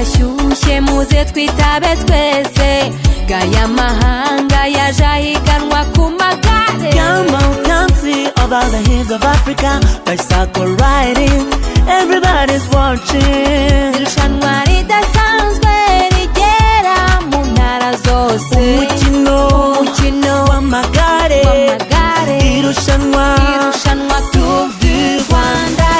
harashyushye muze twitabe twese gaya mahanga yaje ahiganwa ku magare. Come on, come see all the hills of Africa, bicycle riding, everybody's watching. Irushanwa ridasanzwe rigera mu ntara zose, umukino w'amagare, irushanwa Tour du Rwanda.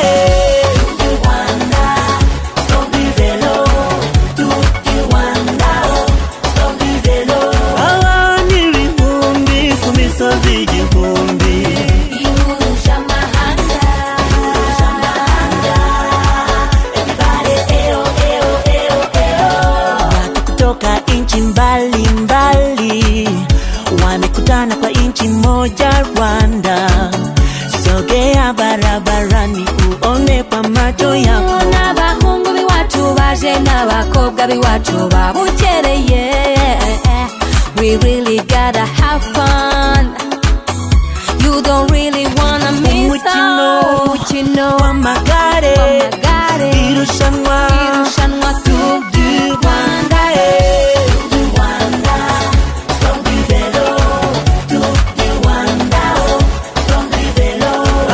Abantu ibihumbi ku misozi igihumbi, ihuje amahanga. watu kutoka nchi mbalimbali wamekutana kwa nchi moja Rwanda. Sogea barabarani uone kwa macho yako, N'abahungu b'iwacu baje n'abakobwa b'iwacu babukereye. We really gotta have fun. You don't really wanna miss out. Umukino w'amagare, irushanwa Tour du Rwanda.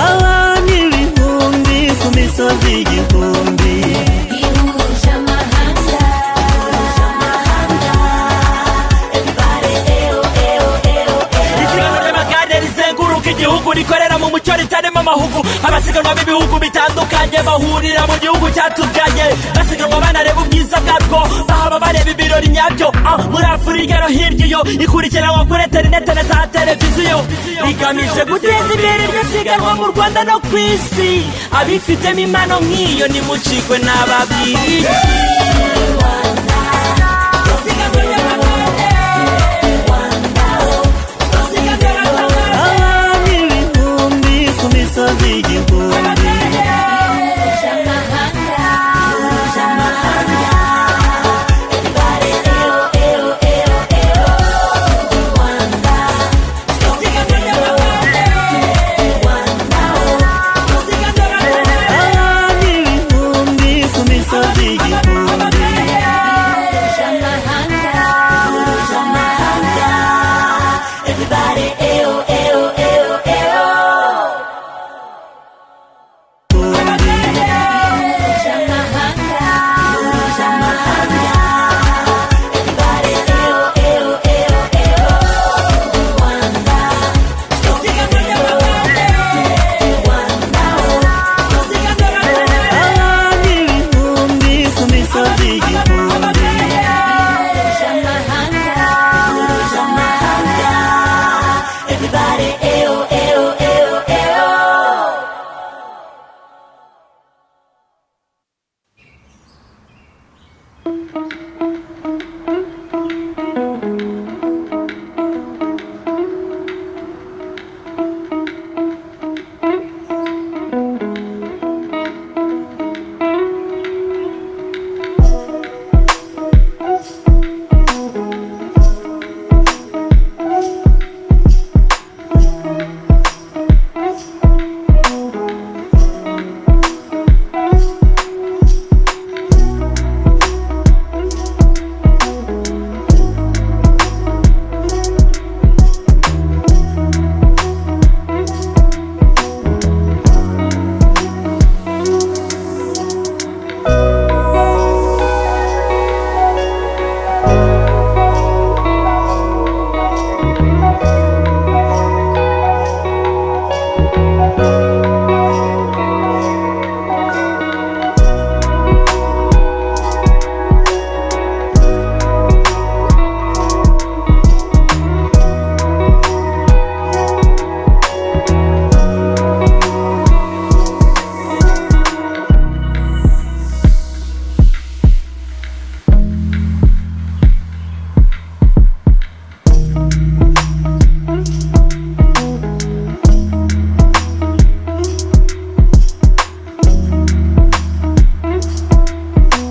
abantu ibihumbi ku misozi igihumbi, ihuje amahanga. isiganwa ry'amagare rizenguruka igihugu rikorera mu mucyo ritarimo amahugu. Abasiganwa b'ibihugu bitandukanye bahurira mu gihugu cyatuganye, basiganwa banareba ubwiza bwabwo, bahaba bareba ibirori nyabyo. Muri Afurika no hirya iyo ikurikiranwa kuri interinete na za televiziyo, rigamije guteza imbere iryo siganwa mu Rwanda no ku isi. Abifitemo impano nk'iyo nimucikwe n'ababwiriye. abantu ibihumbi ku misozi igihumbi.